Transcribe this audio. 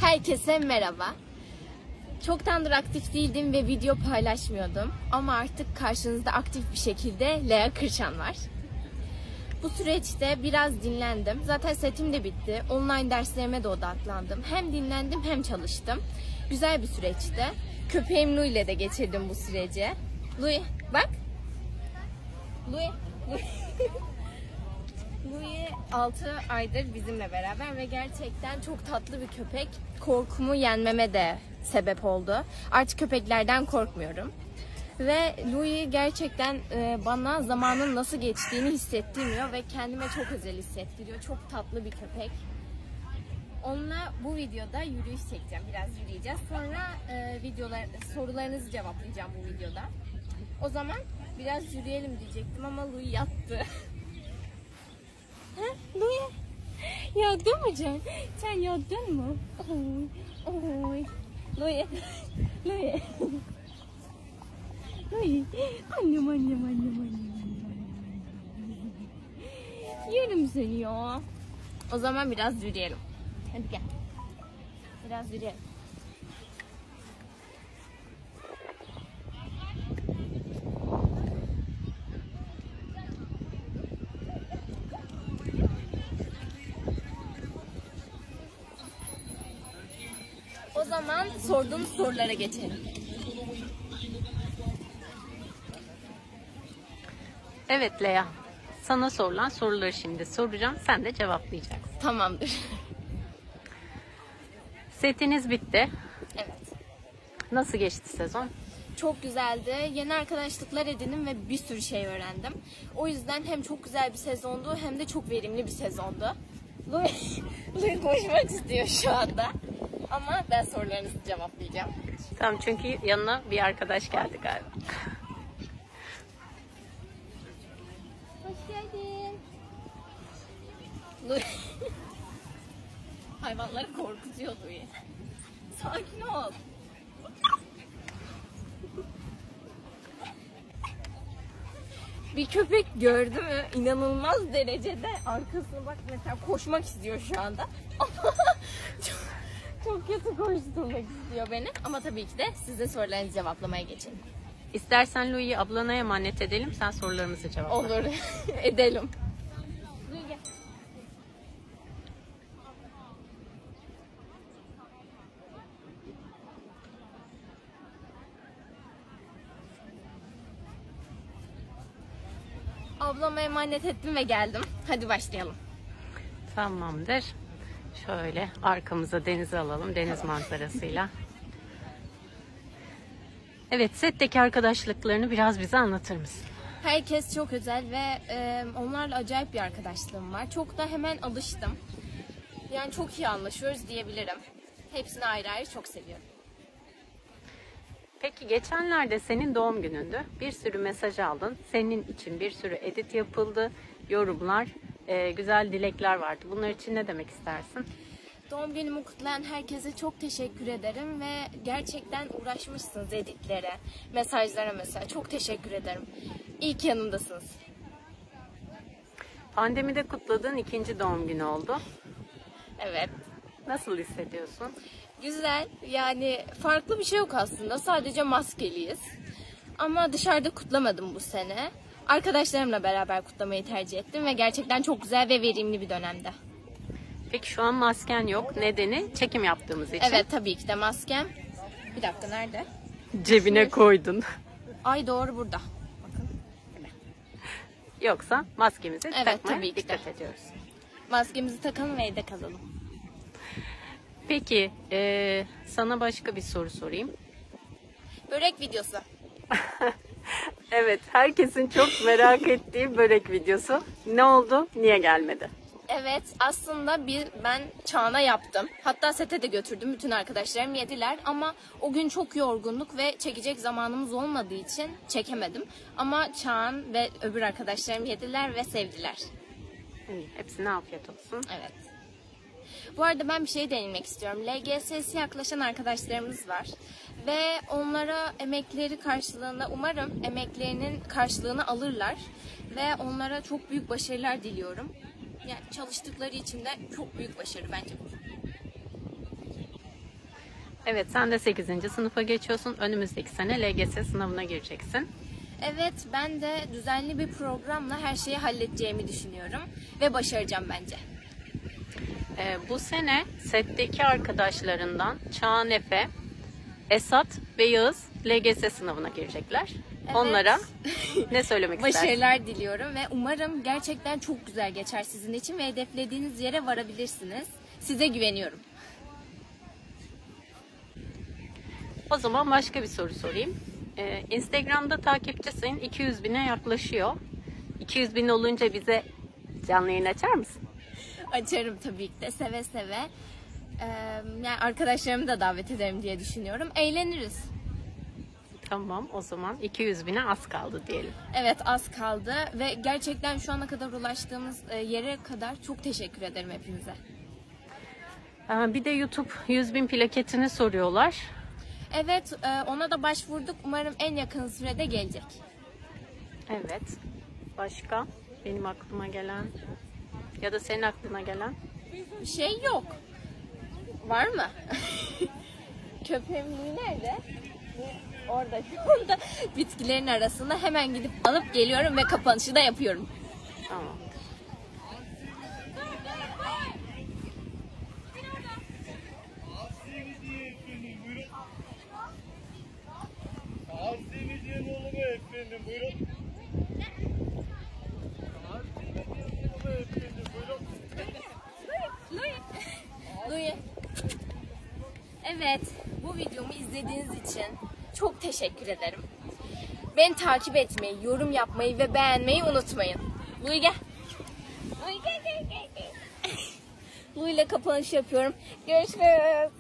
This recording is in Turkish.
Herkese merhaba. Çoktandır aktif değildim ve video paylaşmıyordum. Ama artık karşınızda aktif bir şekilde Lea Kırşan var. Bu süreçte biraz dinlendim. Zaten setim de bitti. Online derslerime de odaklandım. Hem dinlendim hem çalıştım. Güzel bir süreçti. Köpeğim Louie ile de geçirdim bu süreci. Louie bak. Louie. Louie 6 aydır bizimle beraber ve gerçekten çok tatlı bir köpek. Korkumu yenmeme de sebep oldu. Artık köpeklerden korkmuyorum. Ve Louie gerçekten bana zamanın nasıl geçtiğini hissettiriyor ve kendime çok özel hissettiriyor. Çok tatlı bir köpek. Onunla bu videoda yürüyüş çekeceğim. Biraz yürüyeceğiz. Sonra sorularınızı cevaplayacağım bu videoda. O zaman biraz yürüyelim diyecektim ama Louie yattı. Louie, yattın mı Can? Sen yattın mı? Oy, oy. Louie, Louie. Louie, annem. Yerim seni ya. O zaman biraz yürüyelim. Hadi gel. Biraz yürüyelim. O zaman sorduğum sorulara geçelim. Evet Lea, sana sorulan soruları şimdi soracağım, sen de cevaplayacaksın. Tamamdır. Setiniz bitti. Evet. Nasıl geçti sezon? Çok güzeldi. Yeni arkadaşlıklar edindim ve bir sürü şey öğrendim. O yüzden hem çok güzel bir sezondu hem de çok verimli bir sezondu. Louie koşmak istiyor şu anda. Ama ben sorularınızı cevaplayacağım. Tamam, çünkü yanına bir arkadaş geldi galiba. Hoş geldin. Louie. Hayvanları korkutuyor Louie. Sakin ol. Bir köpek gördü mü inanılmaz derecede arkasına bak mesela koşmak istiyor şu anda. Ama çok kötü koşturmak istiyor beni. Ama tabii ki de sizin sorularınızı cevaplamaya geçelim. İstersen Louie'yi ablana emanet edelim, sen sorularımızı cevapla. Olur. Edelim. Louie gel. Ablama emanet ettim ve geldim. Hadi başlayalım. Tamamdır. Şöyle arkamıza denizi alalım, deniz manzarasıyla. Evet, setteki arkadaşlıklarını biraz bize anlatır mısın? Herkes çok özel ve onlarla acayip bir arkadaşlığım var. Çok da hemen alıştım. Yani çok iyi anlaşıyoruz diyebilirim. Hepsini ayrı ayrı çok seviyorum. Peki geçenlerde senin doğum günündü. Bir sürü mesaj aldın. Senin için bir sürü edit yapıldı, yorumlar, güzel dilekler vardı. Bunlar için ne demek istersin? Doğum günümü kutlayan herkese çok teşekkür ederim ve gerçekten uğraşmışsınız editlere, mesajlara mesela. Çok teşekkür ederim. İyi ki yanımdasınız. Pandemide kutladığın ikinci doğum günü oldu. Evet. Nasıl hissediyorsun? Güzel. Yani farklı bir şey yok aslında. Sadece maskeliyiz. Ama dışarıda kutlamadım bu sene. Arkadaşlarımla beraber kutlamayı tercih ettim ve gerçekten çok güzel ve verimli bir dönemde. Peki şu an masken yok. Nedeni çekim yaptığımız için. Evet, tabii ki de maskem. Bir dakika, nerede? Cebine koydun. Ay, doğru, burada. Bakın. Yoksa maskemizi Evet, takmaya tabii ki de. dikkat ediyoruz. Maskemizi takalım ve evde kalalım. Peki sana başka bir soru sorayım. Börek videosu. Evet, herkesin çok merak ettiği börek videosu. Ne oldu? Niye gelmedi? Evet, aslında ben Çağan'a yaptım. Hatta sete de götürdüm. Bütün arkadaşlarım yediler ama o gün çok yorgunduk ve çekecek zamanımız olmadığı için çekemedim. Ama Çağan ve öbür arkadaşlarım yediler ve sevdiler. Hepsine afiyet olsun. Evet. Bu arada ben bir şey değinmek istiyorum. LGS'si yaklaşan arkadaşlarımız var. Ve onlara emekleri karşılığında, umarım emeklerinin karşılığını alırlar. Ve onlara çok büyük başarılar diliyorum. Yani çalıştıkları için de çok büyük başarı bence bu. Evet, sen de 8. sınıfa geçiyorsun. Önümüzdeki sene LGS sınavına gireceksin. Evet, ben de düzenli bir programla her şeyi halledeceğimi düşünüyorum ve başaracağım bence. Bu sene setteki arkadaşlarından Çağan Efe, Esat ve Yağız LGS sınavına girecekler. Evet. Onlara ne söylemek istersin? Başarılar diliyorum ve umarım gerçekten çok güzel geçer sizin için ve hedeflediğiniz yere varabilirsiniz. Size güveniyorum. O zaman başka bir soru sorayım. Instagram'da takipçi sayın 200 bine yaklaşıyor. 200 bin olunca bize canlı yayın açar mısın? Açarım tabii ki de, seve seve. Yani arkadaşlarımı da davet ederim diye düşünüyorum. Eğleniriz. Tamam, o zaman 200 bine az kaldı diyelim. Evet, az kaldı ve gerçekten şu ana kadar ulaştığımız yere kadar çok teşekkür ederim hepinize. Bir de YouTube 100 bin plaketini soruyorlar. Evet, ona da başvurduk. Umarım en yakın sürede gelecek. Evet. Başka benim aklıma gelen ya da senin aklına gelen? Bir şey yok. Var mı? Köpeğim nerede? Orada, şu anda bitkilerin arasında. Hemen gidip alıp geliyorum ve kapanışı da yapıyorum. Tamam. Arsenidye'nin oğlu mu efendim? Buyurun. Arsenidye'nin oğlu mu efendim? Buyurun. Louis. Evet, bu videomu izlediğiniz için çok teşekkür ederim. Beni takip etmeyi, yorum yapmayı ve beğenmeyi unutmayın. Louis gel. Louis gel. Louis ile kapanış yapıyorum. Görüşürüz.